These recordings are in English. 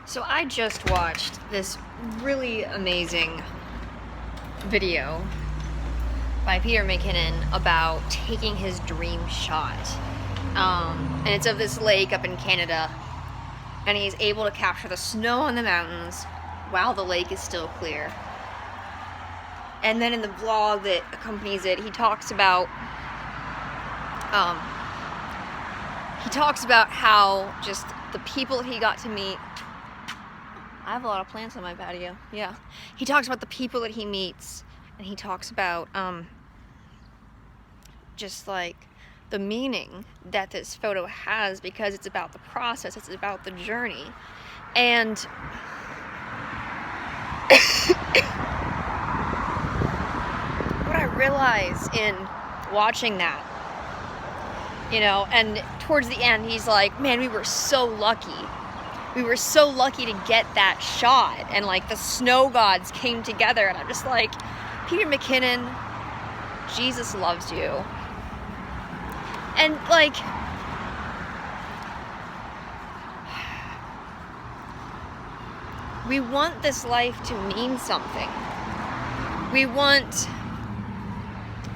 So I just watched this really amazing video by Peter McKinnon about taking his dream shot. And it's of this lake up in Canada, and he's able to capture the snow on the mountains while the lake is still clear. And then in the vlog that accompanies it, he talks about how just the people he got to meet. I have a lot of plants on my patio. Yeah. He talks about the people that he meets, and he talks about just like the meaning that this photo has, because it's about the process, it's about the journey. And what I realized in watching that, and towards the end he's like, man, we were so lucky. We were so lucky to get that shot, and like the snow gods came together, and I'm just like, Peter McKinnon, Jesus loves you. And like, we want this life to mean something. We want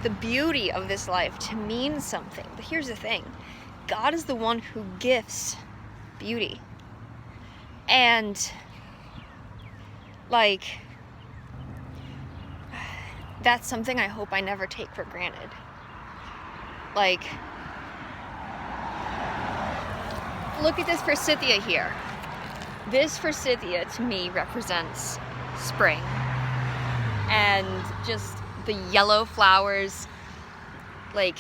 the beauty of this life to mean something. But here's the thing, God is the one who gifts beauty. And like, that's something I hope I never take for granted. Like, look at this forsythia here. This forsythia to me represents spring, and just the yellow flowers. Like,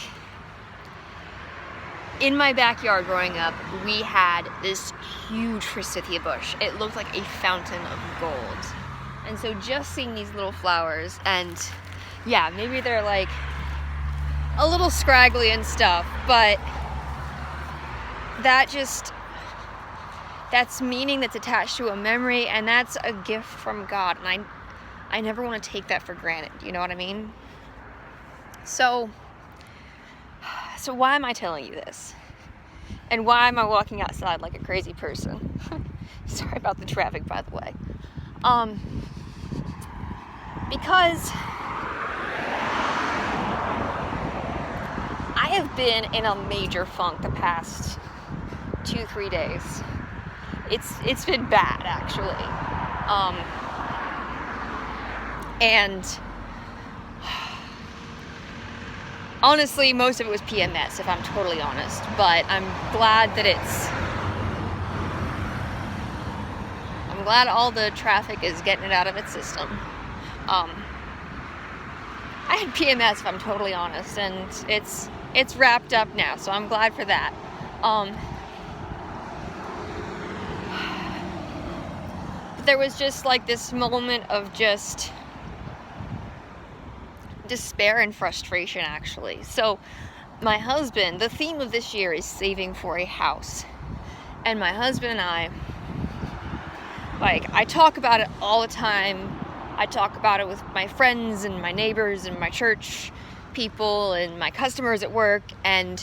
in my backyard growing up, we had this huge forsythia bush. It looked like a fountain of gold. And so just seeing these little flowers, and yeah, maybe they're like a little scraggly and stuff, but that's meaning that's attached to a memory, and that's a gift from God. And I never want to take that for granted, you know what I mean? So why am I telling you this? And why am I walking outside like a crazy person? Sorry about the traffic, by the way. Because I have been in a major funk the past 2-3 days. It's been bad, actually. And honestly, most of it was PMS, if I'm totally honest. But I'm glad all the traffic is getting it out of its system. I had PMS, if I'm totally honest, and it's wrapped up now, so I'm glad for that. But there was just like this moment of just despair and frustration, actually. So my husband, the theme of this year is saving for a house, and my husband and I talk about it all the time. I talk about it with my friends and my neighbors and my church people and my customers at work. And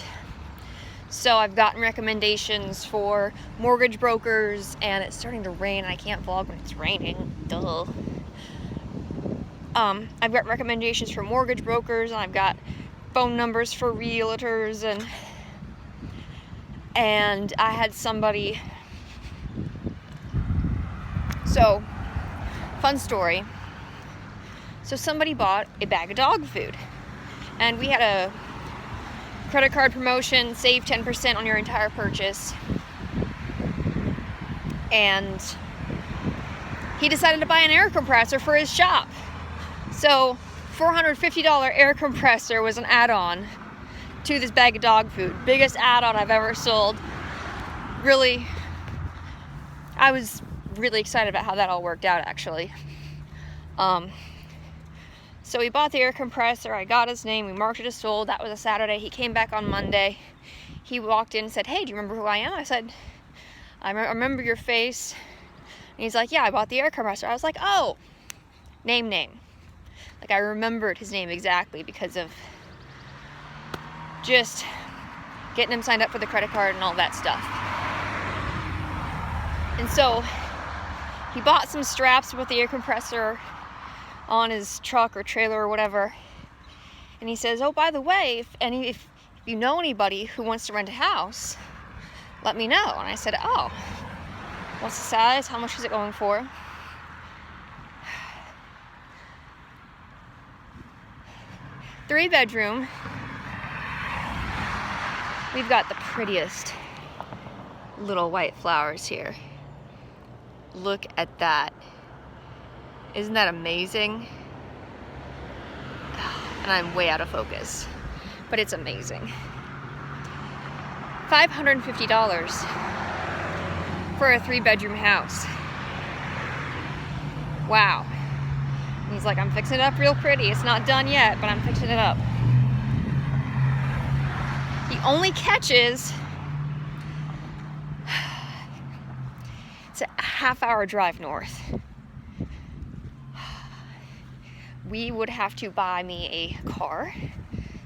so I've gotten recommendations for mortgage brokers, and it's starting to rain. I can't vlog when it's raining. Duh. I've got recommendations for mortgage brokers, and I've got phone numbers for realtors, and I had somebody. So, fun story. So somebody bought a bag of dog food, and we had a credit card promotion, save 10% on your entire purchase. And he decided to buy an air compressor for his shop. So $450 air compressor was an add-on to this bag of dog food. Biggest add-on I've ever sold. Really, I was really excited about how that all worked out, actually. So we bought the air compressor. I got his name. We marked it as sold. That was a Saturday. He came back on Monday. He walked in and said, "Hey, do you remember who I am?" I said, I remember your face. And he's like, "Yeah, I bought the air compressor." I was like, "Oh, name. Like, I remembered his name exactly because of just getting him signed up for the credit card and all that stuff. And so he bought some straps with the air compressor on his truck or trailer or whatever. And he says, oh, by the way, if you know anybody who wants to rent a house, let me know. And I said, oh, what's the size? How much is it going for? Three-bedroom. We've got the prettiest little white flowers here. Look at that. Isn't that amazing? And I'm way out of focus, but it's amazing. $550 for a 3-bedroom house. Wow. And he's like, I'm fixing it up real pretty. It's not done yet, but I'm fixing it up. The only catch is it's a half-hour drive north. We would have to buy me a car,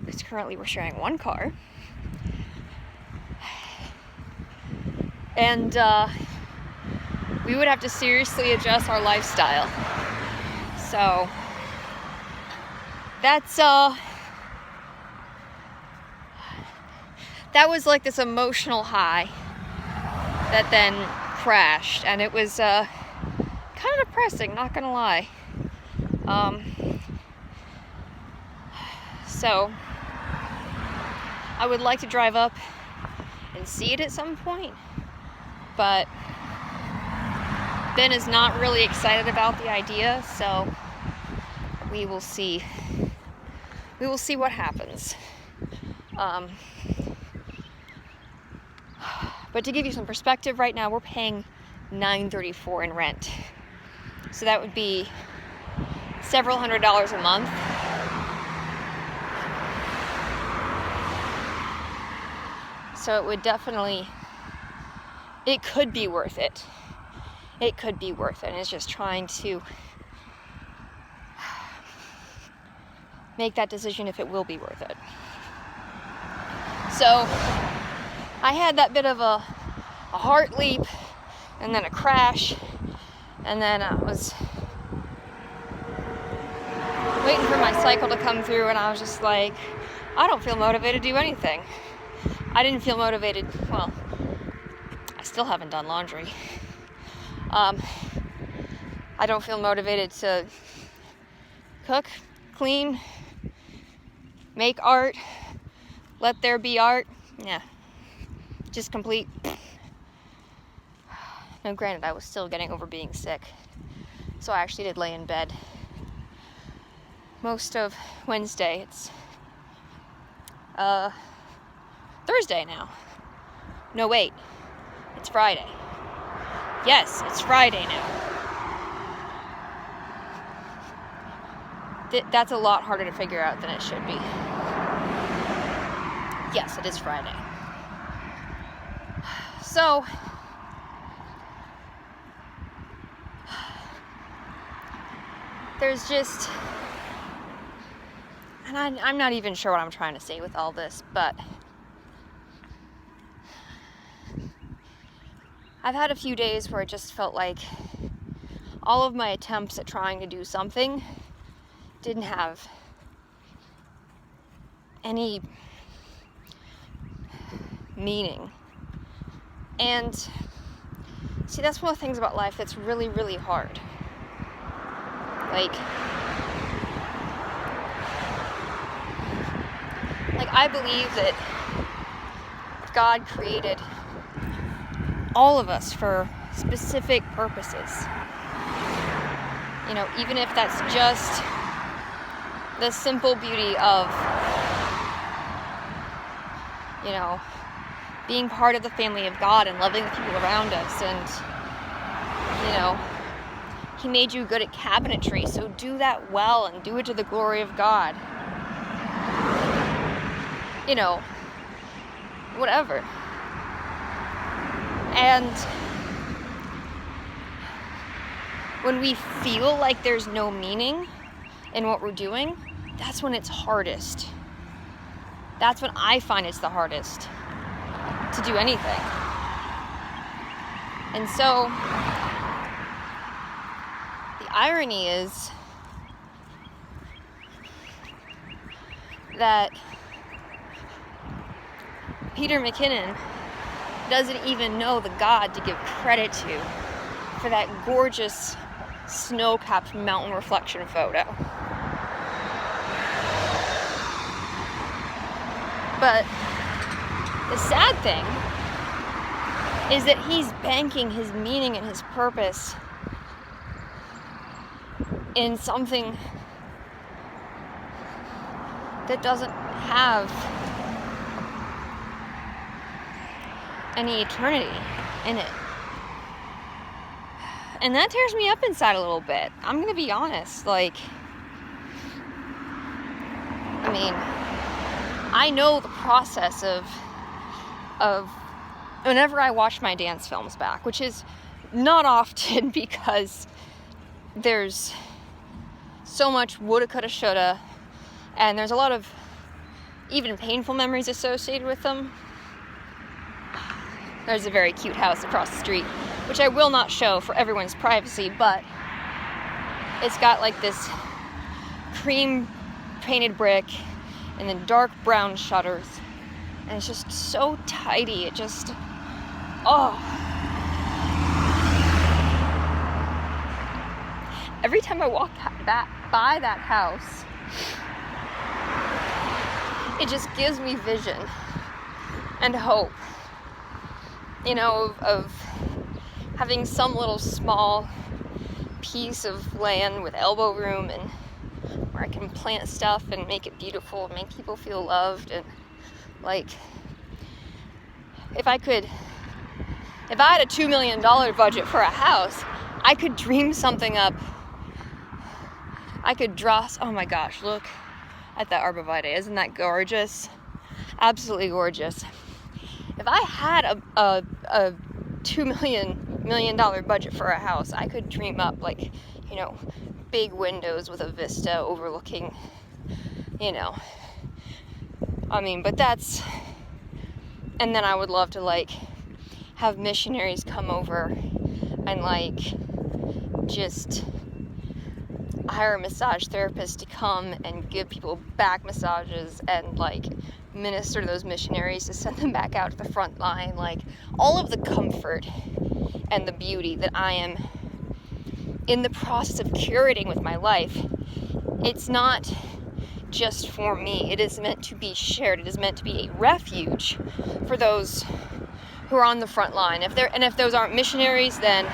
because currently we're sharing one car. And we would have to seriously adjust our lifestyle. So that's that was like this emotional high that then crashed, and it was kind of depressing, not gonna lie. So I would like to drive up and see it at some point, but Ben is not really excited about the idea, so we will see. We will see what happens. But to give you some perspective, right now we're paying $934 in rent, so that would be several $100s a month. So it would definitely, it could be worth it. It could be worth it. And it's just trying to make that decision if it will be worth it. So I had that bit of a heart leap, and then a crash, and then I was waiting for my cycle to come through, and I was just like, I don't feel motivated to do anything. I didn't feel motivated. Well, I still haven't done laundry. I don't feel motivated to cook, clean, make art, let there be art. Yeah, just complete. Now, granted, I was still getting over being sick, so I actually did lay in bed most of Wednesday. It's Thursday now. No, wait. It's Friday. Yes, it's Friday now. That's a lot harder to figure out than it should be. Yes, it is Friday. So, there's just, and I'm not even sure what I'm trying to say with all this, but I've had a few days where it just felt like all of my attempts at trying to do something didn't have any meaning. And see, that's one of the things about life that's really, really hard. Like I believe that God created all of us for specific purposes. You know, even if that's just the simple beauty of, you know, being part of the family of God and loving the people around us. And, you know, He made you good at cabinetry, so do that well and do it to the glory of God. You know, whatever. And when we feel like there's no meaning in what we're doing, that's when it's hardest. That's when I find it's the hardest to do anything. And so irony is that Peter McKinnon doesn't even know the God to give credit to for that gorgeous snow-capped mountain reflection photo. But the sad thing is that he's banking his meaning and his purpose in something that doesn't have any eternity in it. And that tears me up inside a little bit. I'm gonna be honest, like, I mean, I know the process of whenever I watch my dance films back, which is not often because there's so much woulda, coulda, shoulda, and there's a lot of even painful memories associated with them. There's a very cute house across the street, which I will not show for everyone's privacy, but it's got like this cream painted brick and then dark brown shutters, and it's just so tidy. It just, oh. Every time I walk by that house, it just gives me vision and hope, you know, of having some little small piece of land with elbow room and where I can plant stuff and make it beautiful and make people feel loved. And like, if I had a $2 million budget for a house, I could dream something up. I could draw, oh my gosh, look at that arborvitae. Isn't that gorgeous? Absolutely gorgeous. If I had a $2 million budget for a house, I could dream up, like, you know, big windows with a vista overlooking, you know, I mean, but that's, and then I would love to, like, have missionaries come over and, like, just hire a massage therapist to come and give people back massages and, like, minister to those missionaries to send them back out to the front line. Like, all of the comfort and the beauty that I am in the process of curating with my life, it's not just for me. It is meant to be shared. It is meant to be a refuge for those who are on the front line. If those aren't missionaries, then,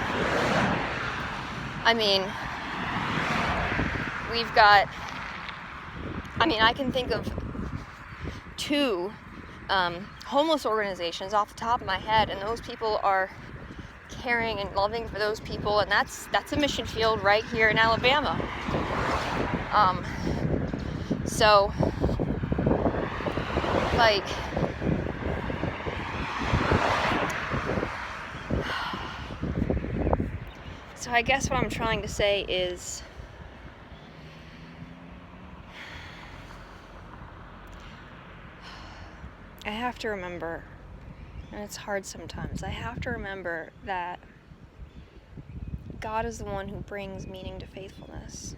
I mean, we've got, I mean, I can think of 2 homeless organizations off the top of my head, and those people are caring and loving for those people, and that's a mission field right here in Alabama. So, like, so I guess what I'm trying to say is, I have to remember, and it's hard sometimes, I have to remember that God is the one who brings meaning to faithfulness.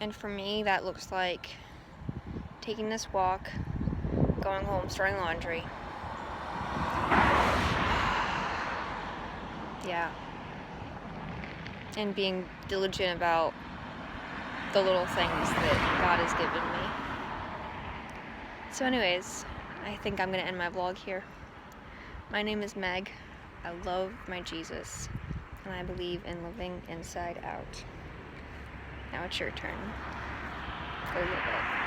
And for me, that looks like taking this walk, going home, starting laundry. Yeah. And being diligent about the little things that God has given me. So anyways, I think I'm going to end my vlog here. My name is Meg. I love my Jesus, and I believe in living inside out. Now it's your turn. Go get it.